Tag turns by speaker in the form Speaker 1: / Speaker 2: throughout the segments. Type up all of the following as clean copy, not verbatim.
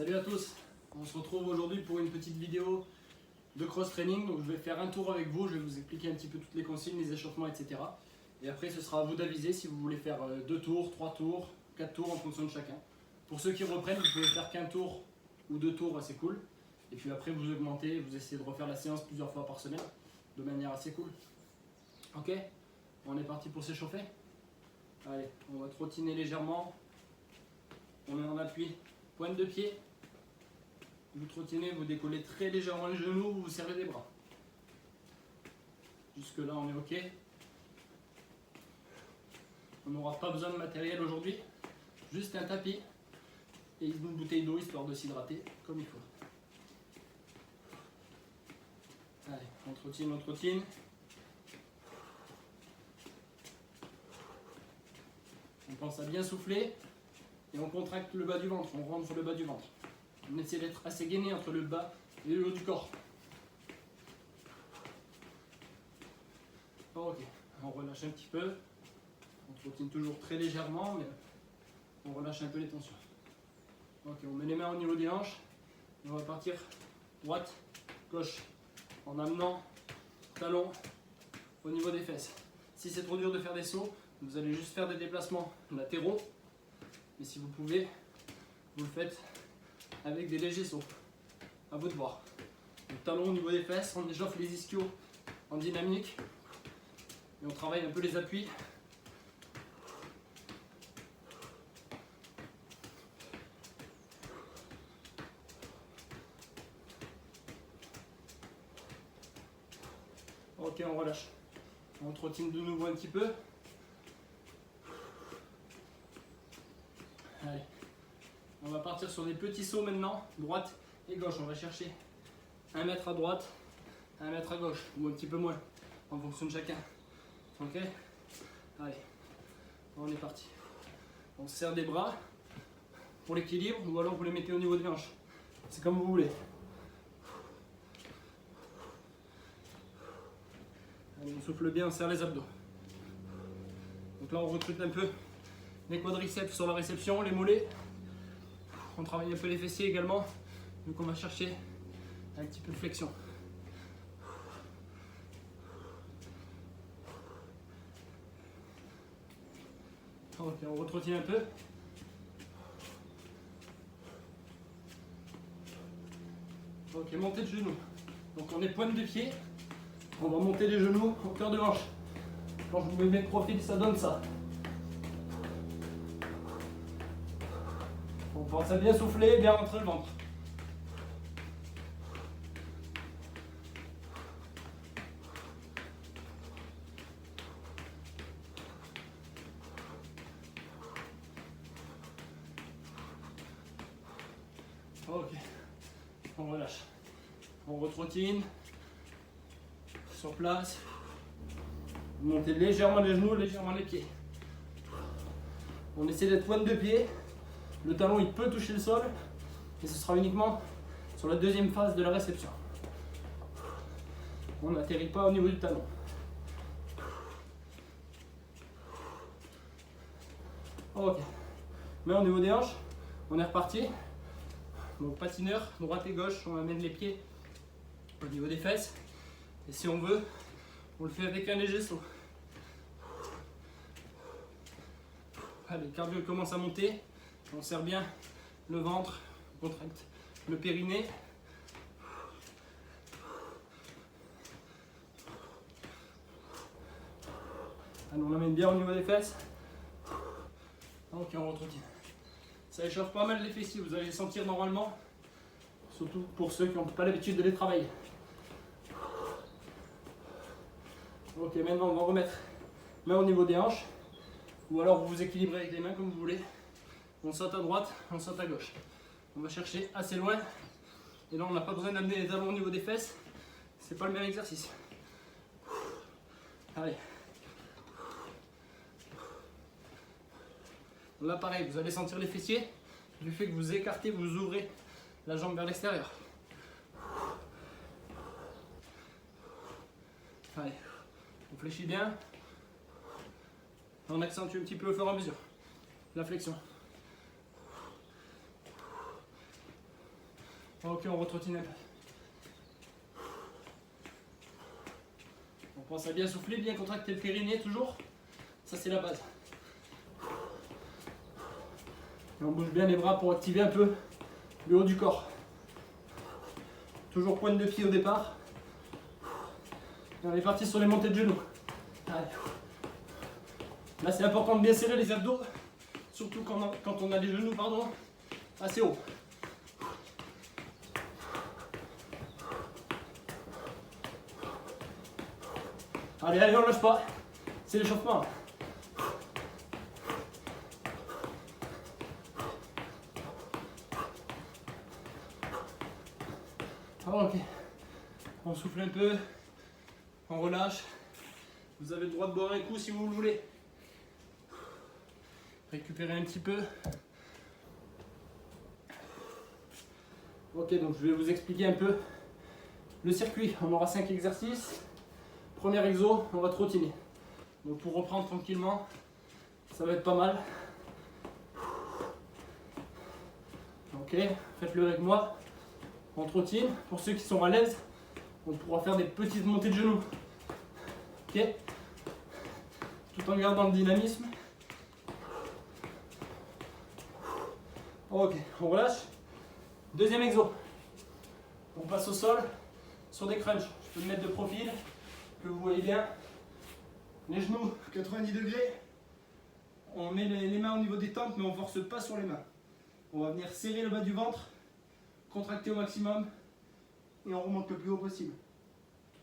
Speaker 1: Salut à tous, on se retrouve aujourd'hui pour une petite vidéo de cross-training. Donc je vais faire un tour avec vous, je vais vous expliquer un petit peu toutes les consignes, les échauffements, etc. Et après ce sera à vous d'aviser si vous voulez faire 2 tours, 3 tours, 4 tours en fonction de chacun. Pour ceux qui reprennent, vous pouvez faire qu'un tour ou 2 tours assez cool. Et puis après vous augmentez, vous essayez de refaire la séance plusieurs fois par semaine de manière assez cool. Ok, on est parti pour s'échauffer. Allez, on va trottiner légèrement. On est en appui, pointe de pied. Vous trottinez, vous décollez très légèrement les genoux, vous serrez les bras. Jusque là on est ok. On n'aura pas besoin de matériel aujourd'hui. Juste un tapis et une bouteille d'eau histoire de s'hydrater comme il faut. Allez, on trottine, on trottine. On pense à bien souffler et on contracte le bas du ventre, on rentre le bas du ventre. On essaie d'être assez gainé entre le bas et le haut du corps. Ok, on relâche un petit peu. On trottine toujours très légèrement, mais on relâche un peu les tensions. Ok, on met les mains au niveau des hanches et on va partir droite, gauche, en amenant talon au niveau des fesses. Si c'est trop dur de faire des sauts, vous allez juste faire des déplacements latéraux. Mais si vous pouvez, vous le faites avec des légers sauts. À vous de voir. Donc, talon au niveau des fesses, on échauffe les ischios en dynamique. Et on travaille un peu les appuis. Ok, on relâche. On trottine de nouveau un petit peu. Allez. On va partir sur des petits sauts maintenant, droite et gauche. On va chercher 1 mètre à droite, 1 mètre à gauche, ou un petit peu moins, en fonction de chacun. Ok? Allez, on est parti. On serre des bras pour l'équilibre, ou alors vous les mettez au niveau des hanches. C'est comme vous voulez. Allez, on souffle bien, on serre les abdos. Donc là, on recrute un peu les quadriceps sur la réception, les mollets. On travaille un peu les fessiers également, donc on va chercher un petit peu de flexion. Ok, on retrottine un peu. Ok, montée de genoux. Donc on est pointe de pied. On va monter les genoux au cœur de hanche. Quand je me mets de profil, ça donne ça. On pense à bien souffler, bien rentrer le ventre. Ok, on relâche. On retrottine. Sur place. Montez légèrement les genoux, légèrement les pieds. On essaie d'être pointe de pied. Le talon il peut toucher le sol. Et ce sera uniquement sur la deuxième phase de la réception. On n'atterrit pas au niveau du talon. Ok. Mais au niveau des hanches, on est reparti. Donc patineur, droite et gauche, on amène les pieds au niveau des fesses. Et si on veut, on le fait avec un léger saut. Allez, le cardio commence à monter. On serre bien le ventre, on contracte le périnée. Allez, on l'amène bien au niveau des fesses. Ok, on retrottine. Ça échauffe pas mal les fessiers, vous allez les sentir normalement. Surtout pour ceux qui n'ont pas l'habitude de les travailler. Ok, maintenant on va remettre main au niveau des hanches. Ou alors vous vous équilibrez avec les mains comme vous voulez. On saute à droite, on saute à gauche. On va chercher assez loin. Et là on n'a pas besoin d'amener les talons au niveau des fesses. C'est pas le même exercice. Allez. Là pareil, vous allez sentir les fessiers. Du fait que vous écartez, vous ouvrez la jambe vers l'extérieur. Allez, on fléchit bien. On accentue un petit peu au fur et à mesure la flexion. Ok, on retrottine un peu. On pense à bien souffler, bien contracter le périnée toujours. Ça c'est la base. Et on bouge bien les bras pour activer un peu le haut du corps. Toujours pointe de pied au départ. Et on est parti sur les montées de genoux. Allez. Là c'est important de bien serrer les abdos, surtout quand on a les genoux assez hauts. Allez, allez, on lâche pas. C'est l'échauffement. Ok. On souffle un peu. On relâche. Vous avez le droit de boire un coup si vous le voulez. Récupérer un petit peu. Ok, donc je vais vous expliquer un peu le circuit. On aura 5 exercices. Premier exo, on va trottiner. Donc pour reprendre tranquillement, ça va être pas mal. Ok, faites-le avec moi. On trottine. Pour ceux qui sont à l'aise, on pourra faire des petites montées de genoux. Ok, tout en gardant le dynamisme. Ok, on relâche. Deuxième exo. On passe au sol sur des crunchs. Je peux me mettre de profil, que vous voyez bien. Les genoux 90 degrés. On met les mains au niveau des tempes, mais on ne force pas sur les mains. On va venir serrer le bas du ventre, contracter au maximum et on remonte le plus haut possible.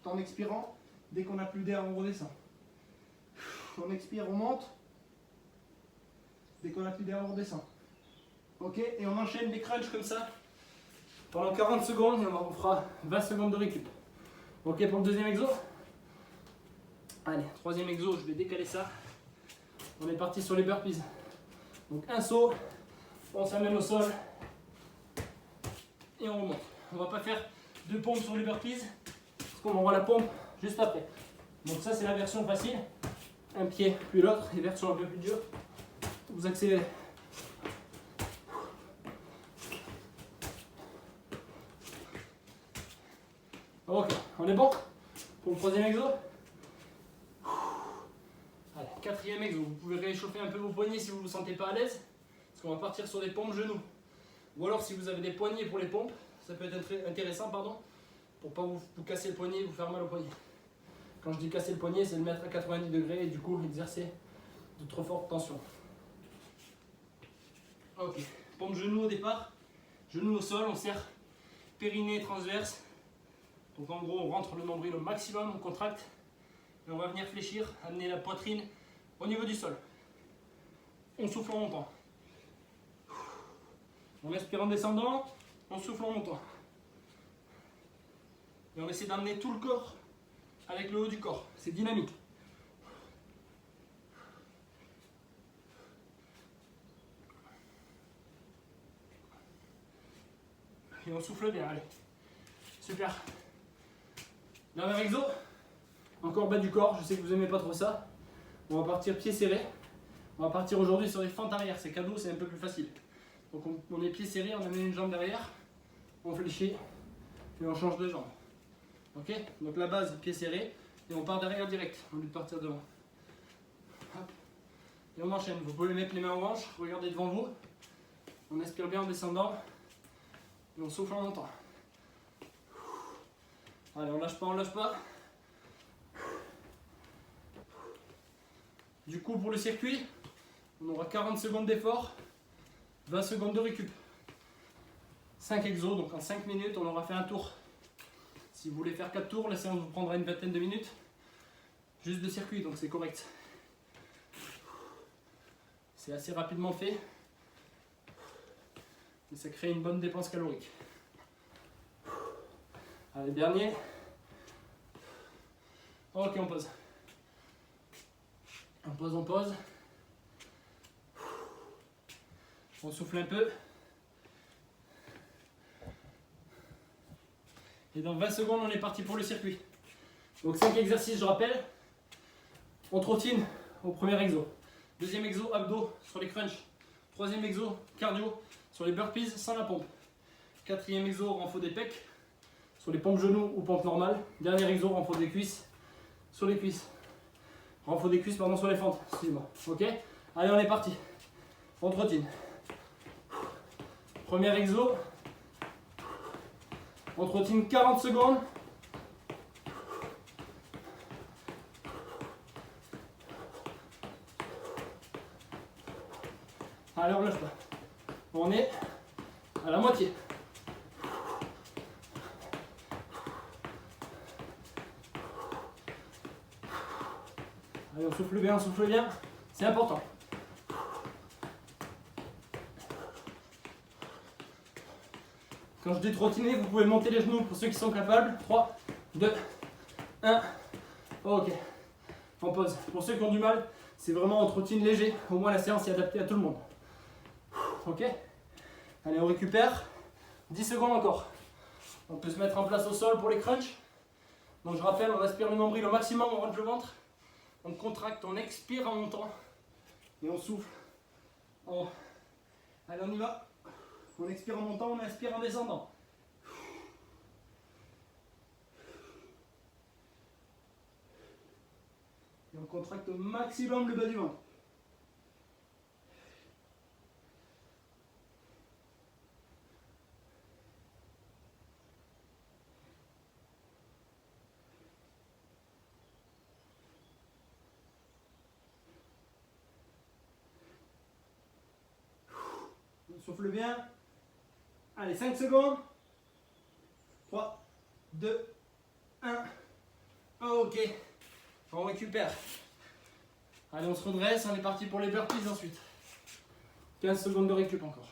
Speaker 1: Tout en expirant, dès qu'on n'a plus d'air, on redescend. On expire, on monte. Dès qu'on n'a plus d'air, on redescend. Ok, et on enchaîne des crunchs comme ça pendant 40 secondes et on fera 20 secondes de récup. Ok pour le deuxième exo. Allez, troisième exo, je vais décaler ça. On est parti sur les burpees. Donc un saut, on s'amène au sol et on remonte. On ne va pas faire de pompe sur les burpees parce qu'on aura la pompe juste après. Donc ça c'est la version facile. Un pied puis l'autre, et version un peu plus dure. Vous accélérez. Ok, on est bon pour le troisième exo. Allez, quatrième exo, vous pouvez réchauffer un peu vos poignets si vous ne vous sentez pas à l'aise. Parce qu'on va partir sur des pompes genoux. Ou alors si vous avez des poignets pour les pompes, ça peut être intéressant pour pas vous casser le poignet et vous faire mal au poignet. Quand je dis casser le poignet, c'est le mettre à 90 degrés et du coup exercer de trop fortes tensions. Ok, pompe genoux au départ, genoux au sol, on serre périnée transverse. Donc en gros on rentre le nombril au maximum, on contracte et on va venir fléchir, amener la poitrine au niveau du sol. On souffle en montant. On inspire en descendant, on souffle en montant. Et on essaie d'amener tout le corps avec le haut du corps. C'est dynamique. Et on souffle bien, allez. Super. Dernier exo. Encore bas du corps, je sais que vous n'aimez pas trop ça. On va partir pieds serrés. On va partir aujourd'hui sur des fentes arrière. C'est cadeau, c'est un peu plus facile. Donc on est pieds serrés, on amène une jambe derrière. On fléchit. Et on change de jambe. Ok? Donc la base, pieds serrés. Et on part derrière direct, au lieu de partir devant. Hop. Et on enchaîne. Vous pouvez mettre les mains en hanche, regardez devant vous. On inspire bien en descendant. Et on souffle en montant. Allez, on lâche pas, on lâche pas. Du coup, pour le circuit, on aura 40 secondes d'effort, 20 secondes de récup. 5 exos, donc en 5 minutes, on aura fait un tour. Si vous voulez faire 4 tours, la séance vous prendra une vingtaine de minutes. Juste de circuit, donc c'est correct. C'est assez rapidement fait. Et ça crée une bonne dépense calorique. Allez, dernier. Ok, on pose. On pose, on pose. On souffle un peu. Et dans 20 secondes, on est parti pour le circuit. Donc 5 exercices, je rappelle. On trottine au premier exo. Deuxième exo, abdos sur les crunchs. Troisième exo, cardio sur les burpees sans la pompe. Quatrième exo, renfort des pecs. Sur les pompes genoux ou pompes normales. Dernier exo, renfort des cuisses. Sur les cuisses. Renfort des cuisses, pardon, sur les fentes. Excusez-moi. Ok. Allez, on est parti. On trottine. Premier exo. On trottine 40 secondes. Allez, on lâche pas. On est à la moitié. Allez, on souffle bien, c'est important. Quand je dis trottiner, vous pouvez monter les genoux pour ceux qui sont capables. 3, 2, 1. Ok. On pose. Pour ceux qui ont du mal, c'est vraiment en trottine léger. Au moins la séance est adaptée à tout le monde. Ok. Allez, on récupère. 10 secondes encore. On peut se mettre en place au sol pour les crunchs. Donc je rappelle, on respire le nombril au maximum, on rentre le ventre. On contracte, on expire en montant. Et on souffle. Allez, on y va. On expire en montant, on inspire en descendant. Et on contracte au maximum le bas du ventre. On souffle bien. Allez, 5 secondes. 3, 2, 1. Ok. On récupère. Allez, on se redresse. On est parti pour les burpees ensuite. 15 secondes de récup encore.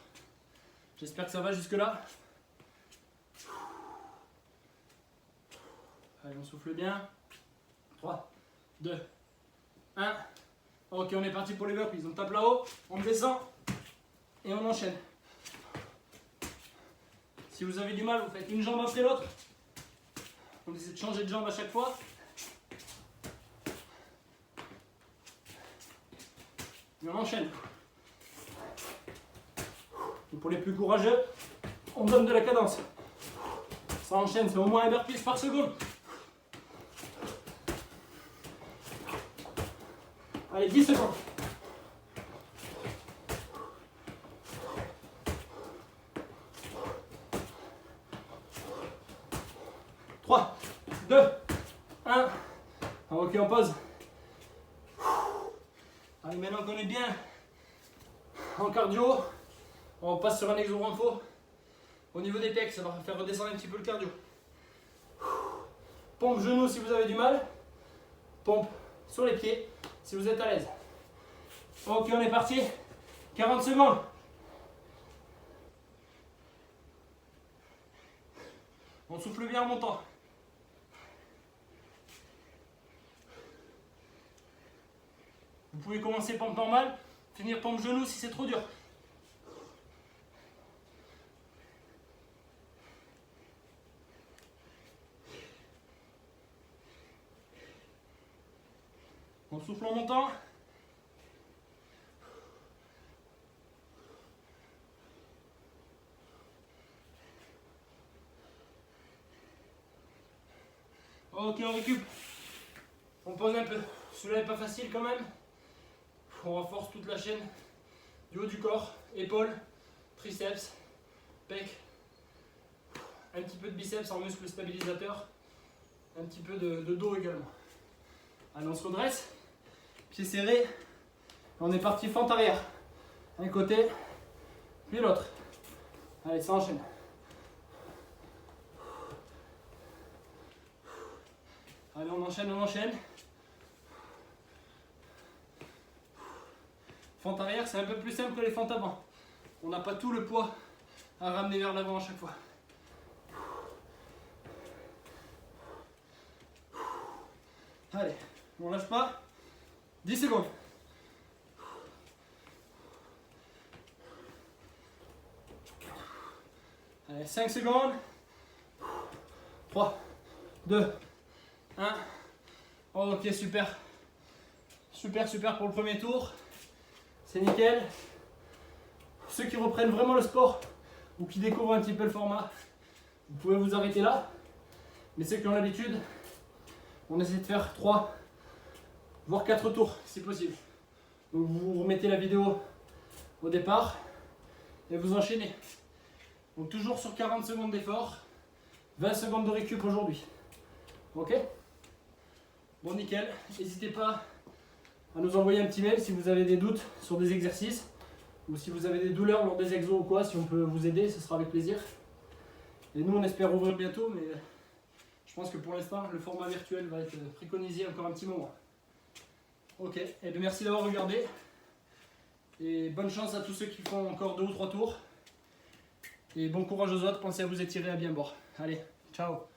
Speaker 1: J'espère que ça va jusque-là. Allez, on souffle bien. 3, 2, 1. Ok, on est parti pour les burpees. On tape là-haut, on descend et on enchaîne. Si vous avez du mal, vous faites une jambe après l'autre. On essaie de changer de jambe à chaque fois. Et on enchaîne. Et pour les plus courageux, on donne de la cadence. Ça enchaîne, c'est au moins un burpee par seconde. Allez, 10 secondes. Trois, 2, 1. Ok, on pose. Allez, maintenant qu'on est bien en cardio, on passe sur un exo renfort. Au niveau des pecs, ça va faire redescendre un petit peu le cardio. Pompe genoux si vous avez du mal. Pompe sur les pieds si vous êtes à l'aise. Ok, on est parti. 40 secondes. On souffle bien en montant. Vous pouvez commencer pompe normale, finir pompe genou si c'est trop dur. On souffle en montant. Ok, on récup. On pose un peu. Celui-là n'est pas facile quand même. On renforce toute la chaîne du haut du corps, épaules, triceps, pecs, un petit peu de biceps en muscle stabilisateur, un petit peu de dos également. Allez, on se redresse, pieds serrés, on est parti fente arrière. Un côté, puis l'autre. Allez, ça enchaîne. Allez, on enchaîne, on enchaîne. Fente arrière, c'est un peu plus simple que les fentes avant. On n'a pas tout le poids à ramener vers l'avant à chaque fois. Allez, on lâche pas. 10 secondes. Allez, 5 secondes. 3, 2, 1. Ok, super. Super pour le premier tour. C'est nickel. Ceux qui reprennent vraiment le sport ou qui découvrent un petit peu le format, vous pouvez vous arrêter là. Mais ceux qui ont l'habitude, on essaie de faire 3 voire 4 tours si possible. Donc vous remettez la vidéo au départ et vous enchaînez. Donc toujours sur 40 secondes d'effort, 20 secondes de récup aujourd'hui. Ok? Bon, nickel. N'hésitez pas à nous envoyer un petit mail si vous avez des doutes sur des exercices ou si vous avez des douleurs lors des exos ou quoi. Si on peut vous aider, ce sera avec plaisir. Et nous, on espère ouvrir bientôt, mais je pense que pour l'instant, le format virtuel va être préconisé encore un petit moment. Ok, et bien merci d'avoir regardé. Et bonne chance à tous ceux qui font encore 2 ou 3 tours. Et bon courage aux autres, pensez à vous étirer à bien bord. Allez, ciao!